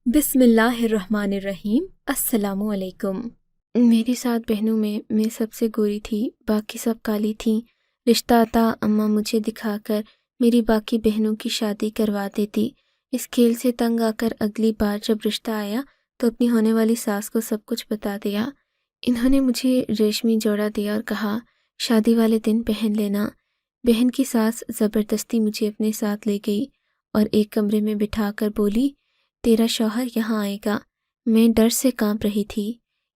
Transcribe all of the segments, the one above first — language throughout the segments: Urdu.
بسم اللہ الرحمن الرحیم۔ السلام علیکم۔ میری 7 بہنوں میں سب سے گوری تھی، باقی سب کالی تھیں۔ رشتہ آتا اماں مجھے دکھا کر میری باقی بہنوں کی شادی کروا دیتی۔ اس کھیل سے تنگ آ کر اگلی بار جب رشتہ آیا تو اپنی ہونے والی ساس کو سب کچھ بتا دیا۔ انہوں نے مجھے ریشمی جوڑا دیا اور کہا شادی والے دن پہن لینا۔ بہن کی ساس زبردستی مجھے اپنے ساتھ لے گئی اور ایک کمرے میں بٹھا کر بولی تیرا شوہر یہاں آئے گا۔ میں ڈر سے کانپ رہی تھی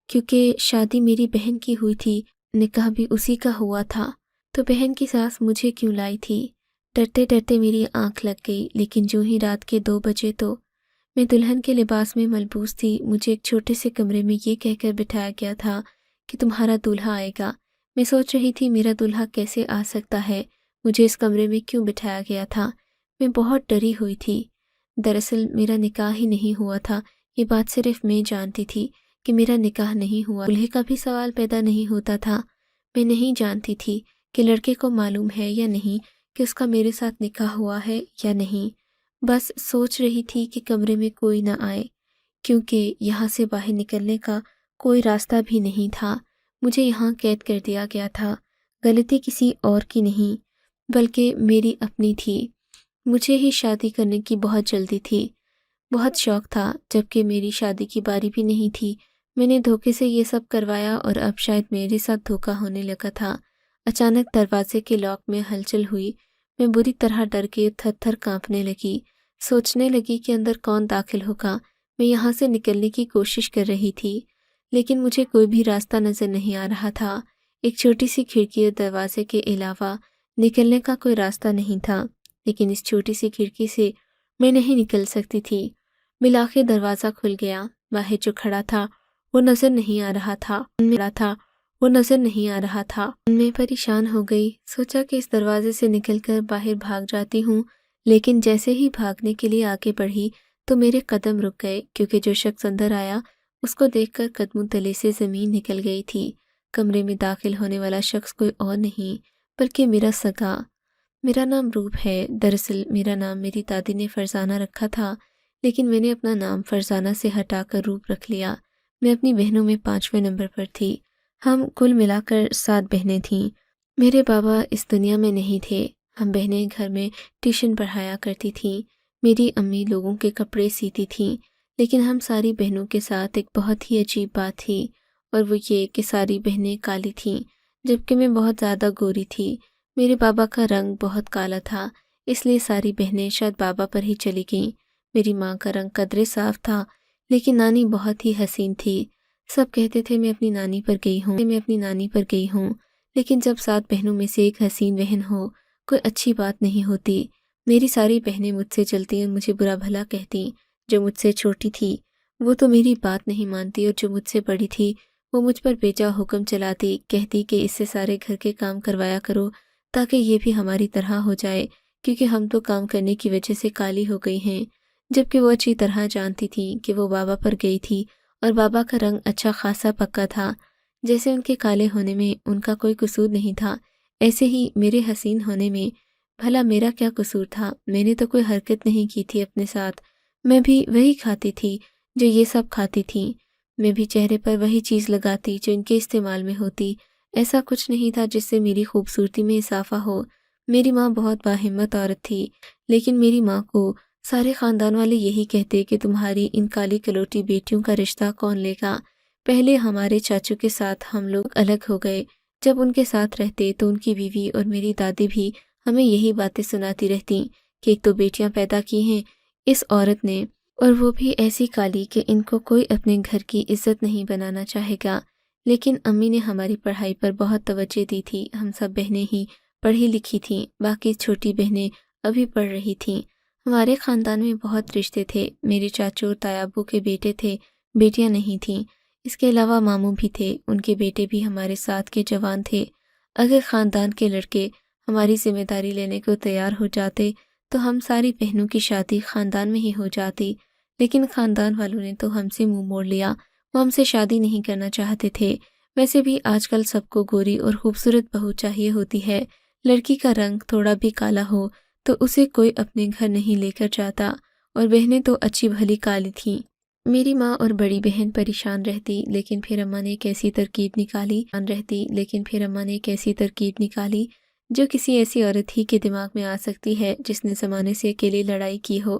کیونکہ شادی میری بہن کی ہوئی تھی، نکاح بھی اسی کا ہوا تھا، تو بہن کی ساس مجھے کیوں لائی تھی؟ ڈرتے ڈرتے میری آنکھ لگ گئی، لیکن جو ہی رات کے 2 بجے تو میں دلہن کے لباس میں ملبوس تھی۔ مجھے ایک چھوٹے سے کمرے میں یہ کہہ کر بٹھایا گیا تھا کہ تمہارا دولہا آئے گا۔ میں سوچ رہی تھی میرا دولہا کیسے آ سکتا ہے، مجھے اس کمرے میں کیوں بٹھایا گیا تھا؟ میں بہت ڈری ہوئی تھی۔ دراصل میرا نکاح ہی نہیں ہوا تھا، یہ بات صرف میں جانتی تھی کہ میرا نکاح نہیں ہوا۔ دولہے کا بھی سوال پیدا نہیں ہوتا تھا۔ میں نہیں جانتی تھی کہ لڑکے کو معلوم ہے یا نہیں کہ اس کا میرے ساتھ نکاح ہوا ہے یا نہیں۔ بس سوچ رہی تھی کہ کمرے میں کوئی نہ آئے، کیونکہ یہاں سے باہر نکلنے کا کوئی راستہ بھی نہیں تھا۔ مجھے یہاں قید کر دیا گیا تھا۔ غلطی کسی اور کی نہیں بلکہ میری اپنی تھی۔ مجھے ہی شادی کرنے کی بہت جلدی تھی، بہت شوق تھا، جبکہ میری شادی کی باری بھی نہیں تھی۔ میں نے دھوکے سے یہ سب کروایا اور اب شاید میرے ساتھ دھوکا ہونے لگا تھا۔ اچانک دروازے کے لاک میں ہلچل ہوئی۔ میں بری طرح ڈر کے تھر تھر کانپنے لگی، سوچنے لگی کہ اندر کون داخل ہوگا۔ میں یہاں سے نکلنے کی کوشش کر رہی تھی، لیکن مجھے کوئی بھی راستہ نظر نہیں آ رہا تھا۔ ایک چھوٹی سی کھڑکی اور دروازے کے علاوہ نکلنے کا کوئی راستہ نہیں تھا، لیکن اس چھوٹی سی کھڑکی سے میں نہیں نکل سکتی تھی۔ بالآخر دروازہ کھل گیا۔ باہر جو کھڑا تھا وہ نظر نہیں آ رہا تھا۔ میں پریشان ہو گئی، سوچا کہ اس دروازے سے نکل کر باہر بھاگ جاتی ہوں، لیکن جیسے ہی بھاگنے کے لیے آگے بڑھی تو میرے قدم رک گئے، کیونکہ جو شخص اندر آیا اس کو دیکھ کر قدموں تلے سے زمین نکل گئی تھی۔ کمرے میں داخل ہونے والا شخص کوئی اور نہیں بلکہ میرا سگا۔ میرا نام روپ ہے۔ دراصل میرا نام میری دادی نے فرزانہ رکھا تھا، لیکن میں نے اپنا نام فرزانہ سے ہٹا کر روپ رکھ لیا۔ میں اپنی بہنوں میں 5ویں نمبر پر تھی۔ ہم کل ملا کر 7 بہنیں تھیں۔ میرے بابا اس دنیا میں نہیں تھے۔ ہم بہنیں گھر میں ٹیوشن پڑھایا کرتی تھیں۔ میری امی لوگوں کے کپڑے سیتی تھیں، لیکن ہم ساری بہنوں کے ساتھ ایک بہت ہی عجیب بات تھی، اور وہ یہ کہ ساری بہنیں کالی تھیں، جبکہ میں بہت زیادہ گوری تھی۔ میرے بابا کا رنگ بہت کالا تھا، اس لیے ساری بہنیں شاید بابا پر ہی چلی گئیں۔ میری ماں کا رنگ قدرے صاف تھا، لیکن نانی بہت ہی حسین تھی۔ سب کہتے تھے میں اپنی نانی پر گئی ہوں، لیکن جب 7 بہنوں میں سے ایک حسین بہن ہو، کوئی اچھی بات نہیں ہوتی۔ میری ساری بہنیں مجھ سے چلتی اور مجھے برا بھلا کہتی۔ جو مجھ سے چھوٹی تھی وہ تو میری بات نہیں مانتی، اور جو مجھ سے بڑی تھی وہ مجھ پر بیجا حکم چلاتی، کہتی کہ اس سے سارے گھر کے کام کروایا کرو تاکہ یہ بھی ہماری طرح ہو جائے، کیونکہ ہم تو کام کرنے کی وجہ سے کالی ہو گئی ہیں۔ جبکہ وہ اچھی طرح جانتی تھی کہ وہ بابا پر گئی تھی اور بابا کا رنگ اچھا خاصا پکا تھا، جیسے ان کے کالے ہونے میں ان کا کوئی قصور نہیں تھا، ایسے ہی میرے حسین ہونے میں بھلا میرا کیا قصور تھا؟ میں نے تو کوئی حرکت نہیں کی تھی اپنے ساتھ، میں بھی وہی کھاتی تھی جو یہ سب کھاتی تھیں، میں بھی چہرے پر وہی چیز لگاتی جو ان کے استعمال میں ہوتی۔ ایسا کچھ نہیں تھا جس سے میری خوبصورتی میں اضافہ ہو۔ میری ماں بہت باہمت عورت تھی، لیکن میری ماں کو سارے خاندان والے یہی کہتے کہ تمہاری ان کالی کلوٹی بیٹیوں کا رشتہ کون لے گا۔ پہلے ہمارے چاچو کے ساتھ ہم لوگ الگ ہو گئے، جب ان کے ساتھ رہتے تو ان کی بیوی اور میری دادی بھی ہمیں یہی باتیں سناتی رہتی کہ ایک تو بیٹیاں پیدا کی ہیں اس عورت نے، اور وہ بھی ایسی کالی کہ ان کو کوئی اپنے گھر کی عزت نہیں بنانا چاہے گا۔ لیکن امی نے ہماری پڑھائی پر بہت توجہ دی تھی۔ ہم سب بہنیں ہی پڑھی لکھی تھیں، باقی چھوٹی بہنیں ابھی پڑھ رہی تھیں۔ ہمارے خاندان میں بہت رشتے تھے۔ میرے چاچو اور تایابو کے بیٹے تھے، بیٹیاں نہیں تھیں۔ اس کے علاوہ ماموں بھی تھے، ان کے بیٹے بھی ہمارے ساتھ کے جوان تھے۔ اگر خاندان کے لڑکے ہماری ذمہ داری لینے کو تیار ہو جاتے تو ہم ساری بہنوں کی شادی خاندان میں ہی ہو جاتی، لیکن خاندان والوں نے تو ہم سے منہ موڑ لیا، وہ ہم سے شادی نہیں کرنا چاہتے تھے۔ ویسے بھی آج کل سب کو گوری اور خوبصورت بہو چاہیے ہوتی ہے، لڑکی کا رنگ تھوڑا بھی کالا ہو تو اسے کوئی اپنے گھر نہیں لے کر جاتا، اور بہنیں تو اچھی بھلی کالی تھیں۔ میری ماں اور بڑی بہن پریشان رہتی، لیکن پھر اماں نے ایک ایسی ترکیب نکالی جو کسی ایسی عورت ہی کے دماغ میں آ سکتی ہے جس نے زمانے سے اکیلی لڑائی کی ہو۔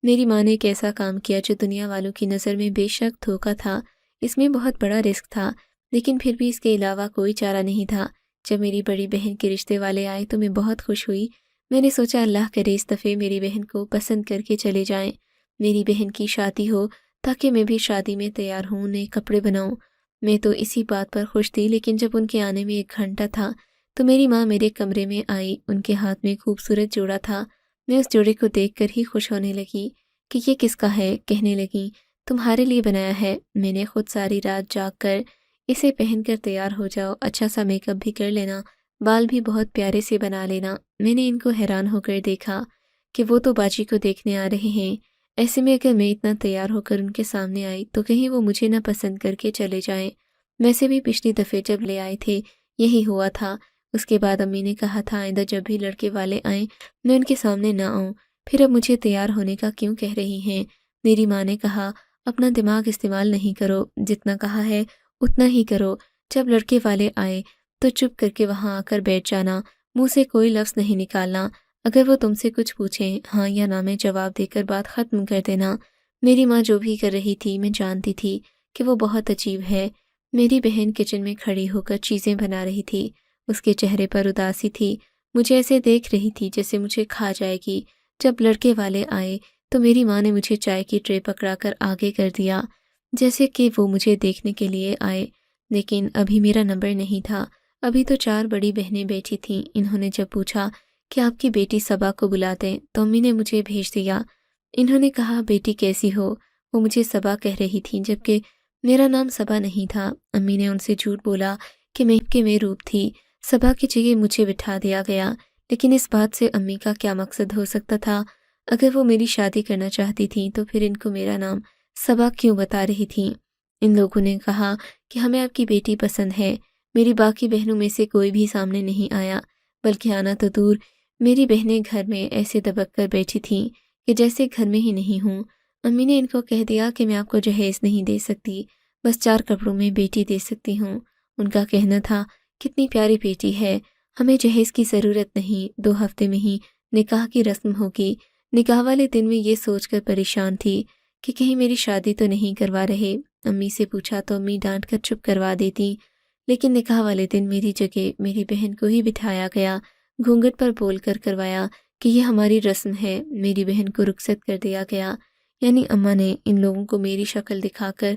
میری ماں نے ایک ایسا کام کیا جو دنیا والوں کی نظر میں بے شک دھوکہ تھا، اس میں بہت بڑا رسک تھا، لیکن پھر بھی اس کے علاوہ کوئی چارہ نہیں تھا۔ جب میری بڑی بہن کے رشتے والے آئے تو میں بہت خوش ہوئی۔ میں نے سوچا اللہ کرے اس دفعہ میری بہن کو پسند کر کے چلے جائیں، میری بہن کی شادی ہو تاکہ میں بھی شادی میں تیار ہوں، نئے کپڑے بناؤں۔ میں تو اسی بات پر خوش تھی، لیکن جب ان کے آنے میں 1 گھنٹہ تھا تو میری ماں میرے کمرے میں آئی۔ ان کے ہاتھ میں خوبصورت جوڑا تھا۔ میں اس جوڑے کو دیکھ کر ہی خوش ہونے لگی کہ یہ کس کا ہے۔ کہنے لگی تمہارے لیے بنایا ہے۔ میں نے خود ساری رات جاگ کر اسے پہن کر تیار ہو جاؤ، اچھا سا میک اپ بھی کر لینا، بال بھی بہت پیارے سے بنا لینا۔ میں نے ان کو حیران ہو کر دیکھا کہ وہ تو باجی کو دیکھنے آ رہے ہیں، ایسے میں اگر میں اتنا تیار ہو کر ان کے سامنے آئی تو کہیں وہ مجھے نہ پسند کر کے چلے جائیں۔ ویسے بھی پچھلی دفعہ جب لے آئے تھے یہی ہوا تھا۔ اس کے بعد امی نے کہا تھا آئندہ جب بھی لڑکے والے آئیں میں ان کے سامنے نہ آؤں، پھر اب مجھے تیار ہونے کا کیوں کہہ رہی ہیں؟ میری ماں نے کہا اپنا دماغ استعمال نہیں کرو، جتنا کہا ہے اتنا ہی کرو۔ جب لڑکے والے آئے تو چپ کر کے وہاں آ کر بیٹھ جانا، منہ سے کوئی لفظ نہیں نکالنا، اگر وہ تم سے کچھ پوچھیں ہاں یا نہ میں جواب دے کر بات ختم کر دینا۔ میری ماں جو بھی کر رہی تھی میں جانتی تھی کہ وہ بہت عجیب ہے۔ میری بہن کچن میں کھڑی ہو کر چیزیں بنا رہی تھی، اس کے چہرے پر اداسی تھی، مجھے ایسے دیکھ رہی تھی جیسے مجھے کھا جائے گی۔ جب لڑکے والے آئے تو میری ماں نے مجھے چائے کی ٹرے پکڑا کر آگے کر دیا جیسے کہ وہ مجھے دیکھنے کے لیے آئے، لیکن ابھی میرا نمبر نہیں تھا۔ ابھی تو 4 بڑی بہنیں بیٹھی تھیں۔ انہوں نے جب پوچھا کہ آپ کی بیٹی صبا کو بلا دیں تو امی نے مجھے بھیج دیا۔ انہوں نے کہا بیٹی کیسی ہو؟ وہ مجھے صبا کہہ رہی تھی جبکہ میرا نام صبا نہیں تھا۔ امی نے ان سے جھوٹ بولا کہ میں روپ تھی، صبا کی جگہ مجھے بٹھا دیا گیا، لیکن اس بات سے امی کا کیا مقصد ہو سکتا تھا؟ اگر وہ میری شادی کرنا چاہتی تھیں تو پھر ان کو میرا نام صبا کیوں بتا رہی تھیں؟ ان لوگوں نے کہا کہ ہمیں آپ کی بیٹی پسند ہے۔ میری باقی بہنوں میں سے کوئی بھی سامنے نہیں آیا، بلکہ آنا تو دور، میری بہنیں گھر میں ایسے دبک کر بیٹھی تھیں کہ جیسے گھر میں ہی نہیں ہوں۔ امی نے ان کو کہہ دیا کہ میں آپ کو جہیز نہیں دے سکتی، بس 4 کپڑوں میں بیٹی دے سکتی ہوں۔ ان کا کہنا تھا کتنی پیاری بیٹی ہے، ہمیں جہیز کی ضرورت نہیں، 2 ہفتے میں ہی نکاح کی رسم ہوگی۔ نکاح والے دن میں یہ سوچ کر پریشان تھی کہ کہیں میری شادی تو نہیں کروا رہے۔ امی سے پوچھا تو امی ڈانٹ کر چپ کروا دیتی، لیکن نکاح والے دن میری جگہ میری بہن کو ہی بٹھایا گیا، گھونگھٹ پر بول کر کروایا کہ یہ ہماری رسم ہے۔ میری بہن کو رخصت کر دیا گیا، یعنی اماں نے ان لوگوں کو میری شکل دکھا کر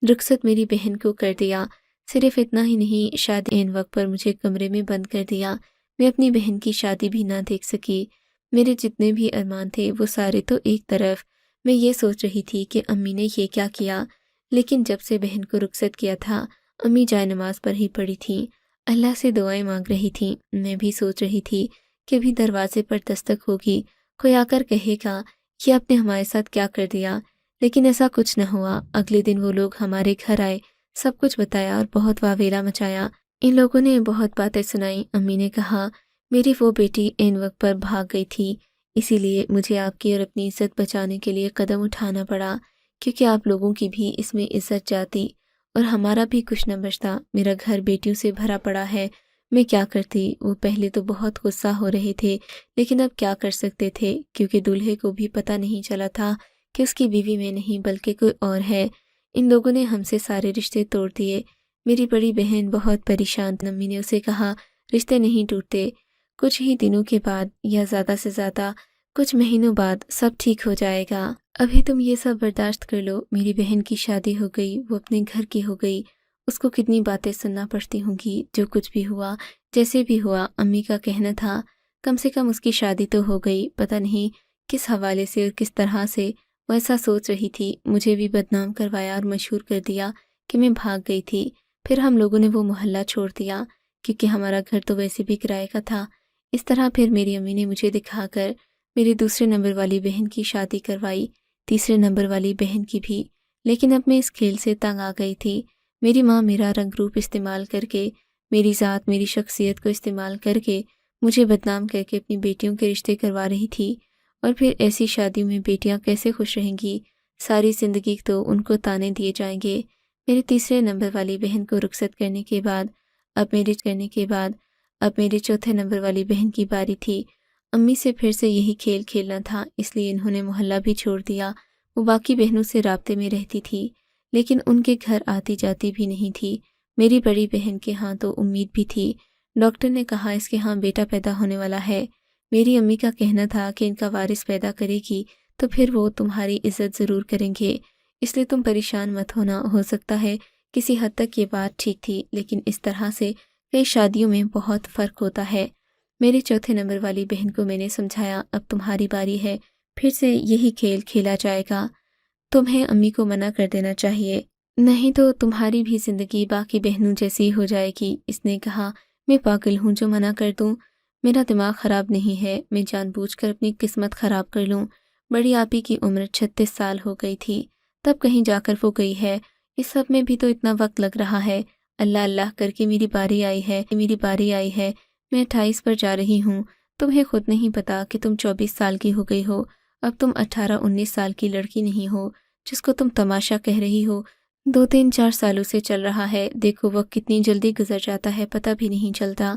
رخصت میری بہن کو کر دیا۔ صرف اتنا ہی نہیں، شادی عین وقت پر مجھے کمرے میں بند کر دیا۔ میں اپنی بہن کی شادی بھی نہ دیکھ سکی۔ میرے جتنے بھی ارمان تھے وہ سارے تو ایک طرف۔ میں یہ سوچ رہی تھی کہ امی نے یہ کیا کیا، لیکن جب سے بہن کو رخصت کیا تھا امی جائے نماز پر ہی پڑی تھیں، اللہ سے دعائیں مانگ رہی تھیں۔ میں بھی سوچ رہی تھی کہ ابھی دروازے پر دستک ہوگی، کوئی آ کر کہے گا کہ آپ نے ہمارے ساتھ کیا کر دیا، لیکن ایسا کچھ نہ ہوا۔ اگلے دن وہ لوگ ہمارے گھر آئے، سب کچھ بتایا اور بہت واویلا مچایا۔ ان لوگوں نے بہت باتیں سنائی۔ امی نے کہا میری وہ بیٹی عین وقت پر بھاگ گئی تھی، اسی لیے مجھے آپ کی اور اپنی عزت بچانے کے لیے قدم اٹھانا پڑا، کیونکہ آپ لوگوں کی بھی اس میں عزت جاتی اور ہمارا بھی کچھ نہ بچتا۔ میرا گھر بیٹیوں سے بھرا پڑا ہے، میں کیا کرتی؟ وہ پہلے تو بہت غصہ ہو رہے تھے، لیکن اب کیا کر سکتے تھے، کیونکہ دولہے کو بھی پتہ نہیں چلا تھا کہ اس کی بیوی میں نہیں بلکہ کوئی اور ہے۔ ان لوگوں نے ہم سے سارے رشتے توڑ دیے۔ میری بڑی بہن بہت پریشان تھی۔ امی نے اسے کہا رشتے نہیں ٹوٹتے، کچھ ہی دنوں کے بعد یا زیادہ سے زیادہ کچھ مہینوں بعد سب ٹھیک ہو جائے گا، ابھی تم یہ سب برداشت کر لو۔ میری بہن کی شادی ہو گئی، وہ اپنے گھر کی ہو گئی، اس کو کتنی باتیں سننا پڑتی ہوں گی۔ جو کچھ بھی ہوا، جیسے بھی ہوا، امی کا کہنا تھا کم سے کم اس کی شادی تو ہو گئی۔ پتہ نہیں کس حوالے سے اور کس طرح سے وہ ایسا سوچ رہی تھی۔ مجھے بھی بدنام کروایا اور مشہور کر دیا کہ میں بھاگ گئی تھی۔ پھر ہم لوگوں نے وہ محلہ چھوڑ دیا کیونکہ ہمارا گھر تو ویسے بھی کرائے کا تھا۔ اس طرح پھر میری امی نے مجھے دکھا کر میری دوسرے نمبر والی بہن کی شادی کروائی، تیسرے نمبر والی بہن کی بھی۔ لیکن اب میں اس کھیل سے تنگ آ گئی تھی۔ میری ماں میرا رنگ روپ استعمال کر کے، میری ذات، میری شخصیت کو استعمال کر کے مجھے بدنام کر کے اپنی بیٹیوں کے رشتے کروا رہی تھی، اور پھر ایسی شادیوں میں بیٹیاں کیسے خوش رہیں گی؟ ساری زندگی تو ان کو تانے دیے جائیں گے۔ میری تیسرے نمبر والی بہن کو رخصت کرنے کے بعد اب میرے چوتھے نمبر والی بہن کی باری تھی۔ امی سے پھر سے یہی کھیل کھیلنا تھا، اس لیے انہوں نے محلہ بھی چھوڑ دیا۔ وہ باقی بہنوں سے رابطے میں رہتی تھی، لیکن ان کے گھر آتی جاتی بھی نہیں تھی۔ میری بڑی بہن کے ہاں تو امید بھی تھی۔ ڈاکٹر نے کہا اس کے ہاں بیٹا پیدا ہونے والا ہے۔ میری امی کا کہنا تھا کہ ان کا وارث پیدا کرے گی تو پھر وہ تمہاری عزت ضرور کریں گے، اس لیے تم پریشان مت ہونا۔ ہو سکتا ہے کسی حد تک یہ بات ٹھیک تھی، لیکن اس طرح سے کئی شادیوں میں بہت فرق ہوتا ہے۔ میرے چوتھے نمبر والی بہن کو میں نے سمجھایا اب تمہاری باری ہے، پھر سے یہی کھیل کھیلا جائے گا۔ تمہیں امی کو منع کر دینا چاہیے، نہیں تو تمہاری بھی زندگی باقی بہنوں جیسی ہو جائے گی۔ اس نے کہا میں پاگل ہوں جو منع کر دوں؟ میرا دماغ خراب نہیں ہے، میں جان بوجھ کر اپنی قسمت خراب کر لوں۔ بڑی آپی کی عمر 36 سال ہو گئی تھی، تب کہیں جا کر وہ گئی ہے۔ اس سب میں بھی تو اتنا وقت لگ رہا ہے۔ اللہ اللہ کر کے میری باری آئی ہے۔ میں 28 پر جا رہی ہوں۔ تمہیں خود نہیں پتا کہ تم 24 سال کی ہو گئی ہو۔ اب تم 18-19 سال کی لڑکی نہیں ہو جس کو تم تماشا کہہ رہی ہو۔ 2-3-4 سالوں سے چل رہا ہے، دیکھو وقت کتنی جلدی گزر جاتا ہے، پتہ بھی نہیں چلتا۔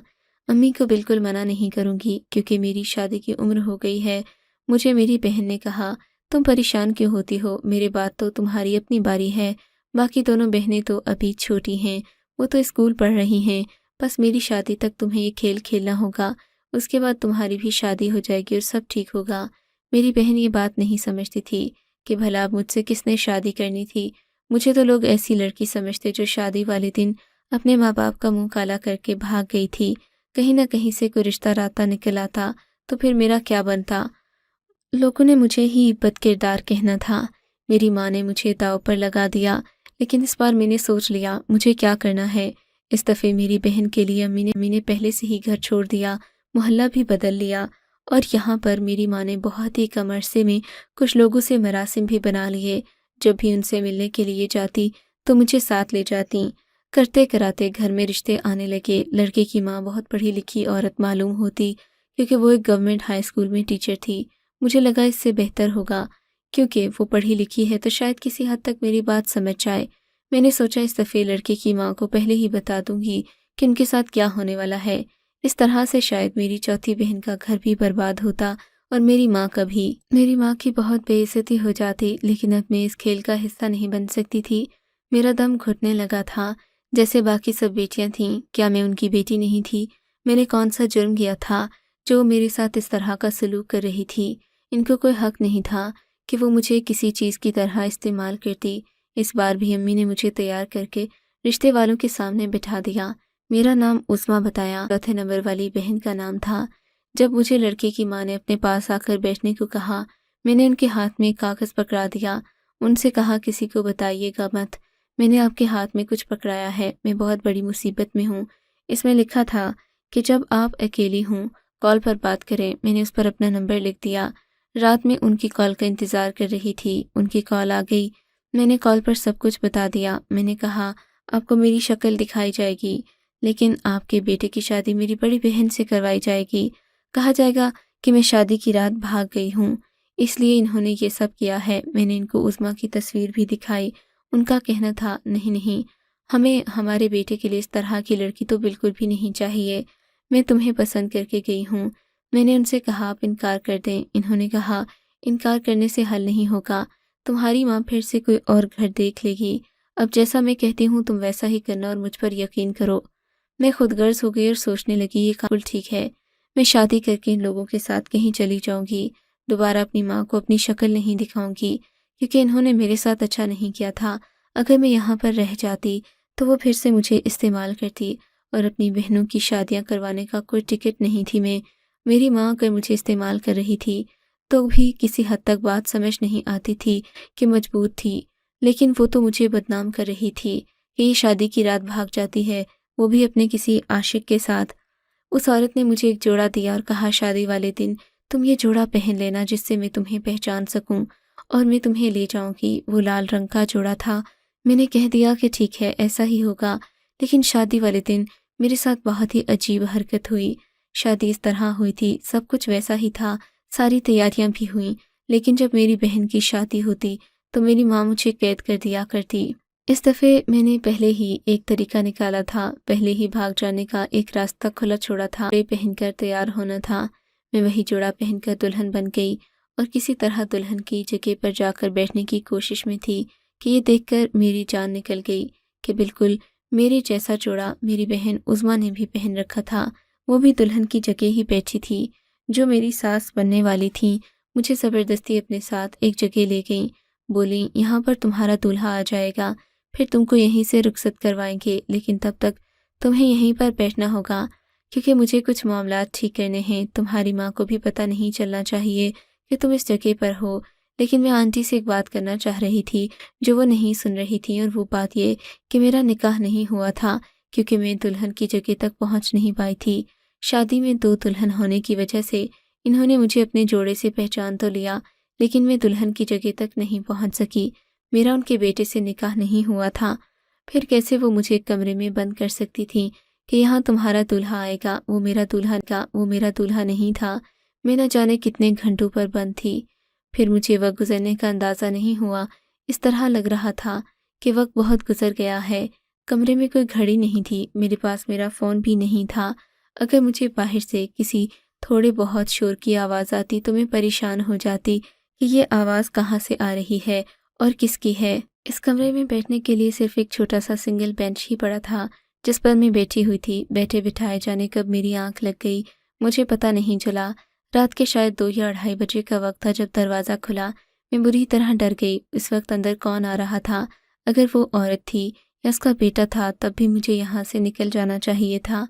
امی کو بالکل منع نہیں کروں گی کیونکہ میری شادی کی عمر ہو گئی ہے۔ مجھے میری بہن نے کہا تم پریشان کیوں ہوتی ہو، میرے بعد تو تمہاری اپنی باری ہے۔ باقی دونوں بہنیں تو ابھی چھوٹی ہیں، وہ تو اسکول پڑھ رہی ہیں۔ بس میری شادی تک تمہیں یہ کھیل کھیلنا ہوگا، اس کے بعد تمہاری بھی شادی ہو جائے گی اور سب ٹھیک ہوگا۔ میری بہن یہ بات نہیں سمجھتی تھی کہ بھلا اب مجھ سے کس نے شادی کرنی تھی۔ مجھے تو لوگ ایسی لڑکی سمجھتے جو شادی والے دن اپنے ماں باپ کا منہ کالا کر کے بھاگ گئی تھی۔ کہیں نہ کہیں سے کوئی رشتہ رابطہ نکل آتا تو پھر میرا کیا بنتا؟ لوگوں نے مجھے ہی بد کردار کہنا تھا۔ میری ماں نے مجھے داؤ پر لگا دیا، لیکن اس بار میں نے سوچ لیا مجھے کیا کرنا ہے۔ اس دفعہ میری بہن کے لیے امی نے پہلے سے ہی گھر چھوڑ دیا، محلہ بھی بدل لیا، اور یہاں پر میری ماں نے بہت ہی کم عرصے میں کچھ لوگوں سے مراسم بھی بنا لیے۔ جب بھی ان سے ملنے کے لیے جاتی تو مجھے ساتھ لے جاتی۔ کرتے کراتے گھر میں رشتے آنے لگے۔ لڑکے کی ماں بہت پڑھی لکھی عورت معلوم ہوتی کیونکہ وہ ایک گورنمنٹ ہائی اسکول میں ٹیچر تھی۔ مجھے لگا اس سے بہتر ہوگا کیونکہ وہ پڑھی لکھی ہے تو شاید کسی حد تک میری بات سمجھ جائے۔ میں نے سوچا اس دفعہ لڑکے کی ماں کو پہلے ہی بتا دوں گی کہ ان کے ساتھ کیا ہونے والا ہے۔ اس طرح سے شاید میری چوتھی بہن کا گھر بھی برباد ہوتا اور میری ماں کا بھی۔ میری ماں کی بہت بے عزتی ہو جاتی، لیکن اب میں اس کھیل کا حصہ نہیں بن سکتی تھی۔ میرا دم گھٹنے لگا تھا۔ جیسے باقی سب بیٹیاں تھیں، کیا میں ان کی بیٹی نہیں تھی؟ میں نے کون سا جرم کیا تھا جو میرے ساتھ اس طرح کا سلوک کر رہی تھی؟ ان کو کوئی حق نہیں تھا کہ وہ مجھے کسی چیز کی طرح استعمال کرتی۔ اس بار بھی امی نے مجھے تیار کر کے رشتے والوں کے سامنے بٹھا دیا۔ میرا نام عظمیٰ بتایا، چوتھے نمبر والی بہن کا نام تھا۔ جب مجھے لڑکے کی ماں نے اپنے پاس آ کر بیٹھنے کو کہا، میں نے ان کے ہاتھ میں کاغذ پکڑا دیا۔ ان سے کہا کسی کو بتائیے گا مت، میں نے آپ کے ہاتھ میں کچھ پکڑایا ہے، میں بہت بڑی مصیبت میں ہوں۔ اس میں لکھا تھا کہ جب آپ اکیلی ہوں کال پر بات کریں۔ میں نے اس پر اپنا نمبر لکھ دیا۔ رات میں ان کی کال کا انتظار کر رہی تھی، ان کی کال آ گئی۔ میں نے کال پر سب کچھ بتا دیا۔ میں نے کہا آپ کو میری شکل دکھائی جائے گی، لیکن آپ کے بیٹے کی شادی میری بڑی بہن سے کروائی جائے گی۔ کہا جائے گا کہ میں شادی کی رات بھاگ گئی ہوں، اس لیے انہوں نے یہ سب کیا ہے۔ میں نے ان کو عظمیٰ کی تصویر بھی دکھائی۔ ان کا کہنا تھا نہیں، ہمیں ہمارے بیٹے کے لیے اس طرح کی لڑکی تو بالکل بھی نہیں چاہیے۔ میں تمہیں پسند کر کے گئی ہوں۔ میں نے ان سے کہا آپ انکار کر دیں۔ انہوں نے کہا انکار کرنے سے حل نہیں ہوگا، تمہاری ماں پھر سے کوئی اور گھر دیکھ لے گی۔ اب جیسا میں کہتی ہوں تم ویسا ہی کرنا اور مجھ پر یقین کرو۔ میں خود غرض ہو گئی اور سوچنے لگی یہ بالکل ٹھیک ہے، میں شادی کر کے ان لوگوں کے ساتھ کہیں چلی جاؤں گی، دوبارہ اپنی ماں کو اپنی شکل نہیں دکھاؤں گی کیونکہ انہوں نے میرے ساتھ اچھا نہیں کیا تھا۔ اگر میں یہاں پر رہ جاتی تو وہ پھر سے مجھے استعمال کرتی اور اپنی بہنوں کی شادیاں کروانے کا کوئی ٹکٹ نہیں تھی میں۔ میری ماں اگر مجھے استعمال کر رہی تھی تو بھی کسی حد تک بات سمجھ نہیں آتی تھی کہ مجبور تھی، لیکن وہ تو مجھے بدنام کر رہی تھی کہ یہ شادی کی رات بھاگ جاتی ہے، وہ بھی اپنے کسی عاشق کے ساتھ۔ اس عورت نے مجھے ایک جوڑا دیا اور کہا شادی والے دن تم یہ جوڑا پہن لینا جس سے میں تمہیں پہچان سکوں اور میں تمہیں لے جاؤں گی۔ وہ لال رنگ کا جوڑا تھا۔ میں نے کہہ دیا کہ ٹھیک ہے ایسا ہی ہوگا، لیکن شادی والے دن میرے ساتھ بہت ہی عجیب حرکت ہوئی۔ شادی اس طرح ہوئی تھی، سب کچھ ویسا ہی تھا، ساری تیاریاں بھی ہوئیں، لیکن جب میری بہن کی شادی ہوتی تو میری ماں مجھے قید کر دیا کرتی۔ اس دفعہ میں نے پہلے ہی ایک طریقہ نکالا تھا، پہلے ہی بھاگ جانے کا ایک راستہ کھلا چھوڑا تھا، کپڑے پہن کر تیار ہونا تھا۔ میں وہی جوڑا پہن کر دلہن بن گئی اور کسی طرح دلہن کی جگہ پر جا کر بیٹھنے کی کوشش میں تھی کہ یہ دیکھ کر میری جان نکل گئی کہ بالکل میرے جیسا جوڑا میری بہن عظمیٰ نے بھی پہن رکھا تھا۔ وہ بھی دلہن کی جگہ ہی بیٹھی تھی جو میری ساس بننے والی تھیں۔ مجھے زبردستی اپنے ساتھ ایک جگہ لے گئیں، بولیں یہاں پر تمہارا دولہا آ جائے گا، پھر تم کو یہیں سے رخصت کروائیں گے، لیکن تب تک تمہیں یہیں پر بیٹھنا ہوگا کیونکہ مجھے کچھ معاملات ٹھیک کرنے ہیں۔ تمہاری ماں کو بھی پتہ نہیں چلنا چاہیے کہ تم اس جگہ پر ہو۔ لیکن میں آنٹی سے ایک بات کرنا چاہ رہی تھی جو وہ نہیں سن رہی تھی، اور وہ بات یہ کہ میرا نکاح نہیں ہوا تھا کیونکہ میں دلہن کی جگہ تک پہنچ نہیں پائی تھی۔ شادی میں 2 دلہن ہونے کی وجہ سے انہوں نے مجھے اپنے جوڑے سے پہچان تو لیا، لیکن میں دلہن کی جگہ تک نہیں پہنچ سکی۔ میرا ان کے بیٹے سے نکاح نہیں ہوا تھا، پھر کیسے وہ مجھے ایک کمرے میں بند کر سکتی تھی کہ یہاں تمہارا دولہا آئے گا؟ وہ میرا دولہا نہیں تھا۔ میں نہ جانے کتنے گھنٹوں پر بند تھی، پھر مجھے وقت گزرنے کا اندازہ نہیں ہوا۔ اس طرح لگ رہا تھا کہ وقت بہت گزر گیا ہے۔ کمرے میں کوئی گھڑی نہیں تھی، میرے پاس میرا فون بھی نہیں تھا۔ اگر مجھے باہر سے کسی تھوڑے بہت شور کی آواز آتی تو میں پریشان ہو جاتی کہ یہ آواز کہاں سے آ رہی ہے اور کس کی ہے۔ اس کمرے میں بیٹھنے کے لیے صرف ایک چھوٹا سا سنگل بینچ ہی پڑا تھا جس پر میں بیٹھی ہوئی تھی۔ بیٹھے بٹھائے جانے کب میری آنکھ لگ گئی مجھے پتہ نہیں چلا۔ رات کے شاید 2 یا 2:30 بجے کا وقت تھا جب دروازہ کھلا۔ میں بری طرح ڈر گئی۔ اس وقت اندر کون آ رہا تھا؟ اگر وہ عورت تھی یا اس کا بیٹا تھا تب بھی مجھے یہاں سے نکل جانا چاہیے تھا،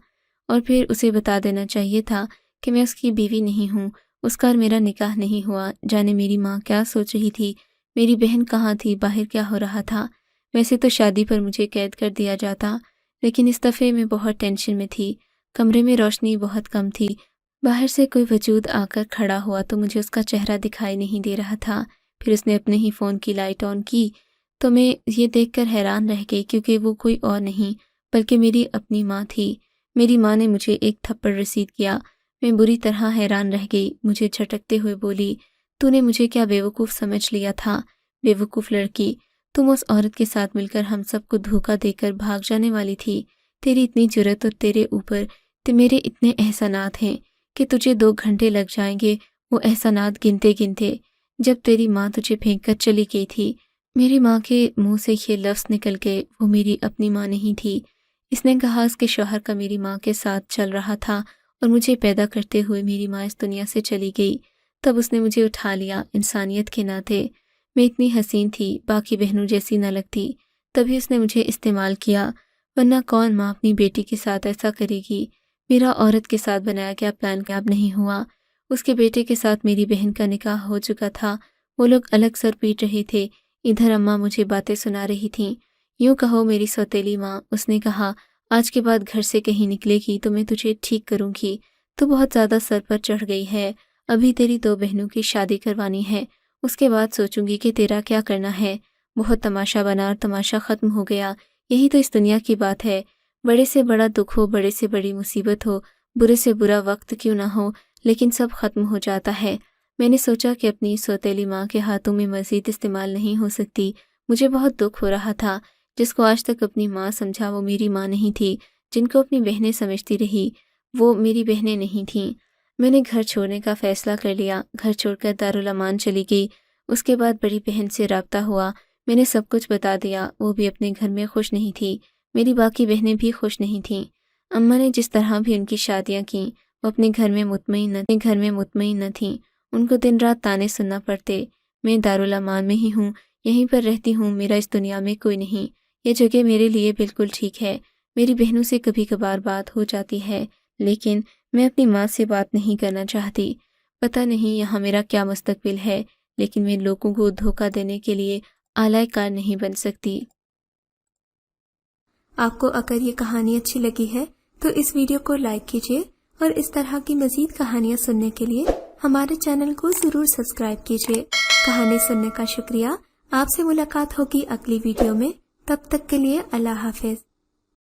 اور پھر اسے بتا دینا چاہیے تھا کہ میں اس کی بیوی نہیں ہوں، اس کا اور میرا نکاح نہیں ہوا۔ جانے میری ماں کیا سوچ رہی تھی، میری بہن کہاں تھی، باہر کیا ہو رہا تھا۔ ویسے تو شادی پر مجھے قید کر دیا جاتا، لیکن اس دفعے میں بہت ٹینشن میں تھی۔ کمرے میں روشنی بہت کم تھی، باہر سے کوئی وجود آ کر کھڑا ہوا تو مجھے اس کا چہرہ دکھائی نہیں دے رہا تھا۔ پھر اس نے اپنے ہی فون کی لائٹ آن کی تو میں یہ دیکھ کر حیران رہ گئی کیونکہ وہ کوئی اور نہیں بلکہ میری اپنی ماں تھی۔ میری ماں نے مجھے ایک تھپڑ رسید کیا۔ میں بری طرح حیران رہ گئی۔ مجھے جھٹکتے ہوئے بولی، تو نے مجھے کیا بیوقوف سمجھ لیا تھا؟ بیوقوف لڑکی، تم اس عورت کے ساتھ مل کر ہم سب کو دھوکہ دے کر بھاگ جانے والی تھی۔ تیری اتنی جرأت اور تیرے اوپر میرے اتنے احسانات ہیں کہ تجھے 2 گھنٹے لگ جائیں گے وہ احسانات گنتے گنتے۔ جب تیری ماں تجھے پھینک کر چلی گئی تھی، میری ماں کے منہ سے یہ لفظ نکل گئے، وہ میری اپنی ماں نہیں تھی۔ اس نے کہا اس کے شوہر کا میری ماں کے ساتھ چل رہا تھا اور مجھے پیدا کرتے ہوئے میری ماں اس دنیا سے چلی گئی۔ تب اس نے مجھے اٹھا لیا انسانیت کے ناطے۔ میں اتنی حسین تھی، باقی بہنوں جیسی نہ لگتی، تبھی اس نے مجھے استعمال کیا، ورنہ کون ماں اپنی بیٹی کے ساتھ ایسا کرے گی؟ میرا عورت کے ساتھ بنایا گیا پلان کامیاب نہیں ہوا۔ اس کے بیٹے کے ساتھ میری بہن کا نکاح ہو چکا تھا۔ وہ لوگ الگ سر پیٹ رہے تھے، ادھر اماں مجھے باتیں سنا رہی تھیں۔ یوں کہو میری سوتیلی ماں۔ اس نے کہا آج کے بعد گھر سے کہیں نکلے گی تو میں تجھے ٹھیک کروں گی۔ تو بہت زیادہ سر پر چڑھ گئی ہے، ابھی تیری 2 بہنوں کی شادی کروانی ہے، اس کے بعد سوچوں گی کہ تیرا کیا کرنا ہے۔ بہت تماشا بنا اور تماشا ختم ہو گیا۔ یہی تو اس دنیا کی بات ہے، بڑے سے بڑا دکھ ہو، بڑے سے بڑی مصیبت ہو، برے سے برا وقت کیوں نہ ہو، لیکن سب ختم ہو جاتا ہے۔ میں نے سوچا کہ اپنی سوتیلی ماں کے ہاتھوں میں مزید استعمال نہیں ہو سکتی۔ مجھے بہت دکھ ہو رہا تھا۔ جس کو آج تک اپنی ماں سمجھا وہ میری ماں نہیں تھی، جن کو اپنی بہنیں سمجھتی رہی وہ میری بہنیں نہیں تھیں۔ میں نے گھر چھوڑنے کا فیصلہ کر لیا، گھر چھوڑ کر دارالامان چلی گئی۔ اس کے بعد بڑی بہن سے رابطہ ہوا، میں نے سب کچھ بتا دیا۔ وہ بھی اپنے گھر میں خوش نہیں تھی، میری باقی بہنیں بھی خوش نہیں تھیں۔ اماں نے جس طرح بھی ان کی شادیاں کیں وہ اپنے گھر میں مطمئن نہ تھیں، ان کو دن رات تانے سننا پڑتے۔ میں دارالامان میں ہی ہوں، یہیں پر رہتی ہوں، میرا اس دنیا میں کوئی نہیں۔ یہ جگہ میرے لیے بالکل ٹھیک ہے۔ میری بہنوں سے کبھی کبھار بات ہو جاتی ہے، لیکن میں اپنی ماں سے بات نہیں کرنا چاہتی۔ پتہ نہیں یہاں میرا کیا مستقبل ہے، لیکن میں لوگوں کو دھوکہ دینے کے لیے آلائے کار نہیں بن سکتی۔ آپ کو اگر یہ کہانی اچھی لگی ہے تو اس ویڈیو کو لائک کیجیے اور اس طرح کی مزید کہانیاں سننے کے لیے ہمارے چینل کو ضرور سبسکرائب کیجیے۔ کہانی سننے کا شکریہ۔ آپ سے ملاقات ہوگی اگلی ویڈیو میں، تب تک کے لیے اللہ حافظ۔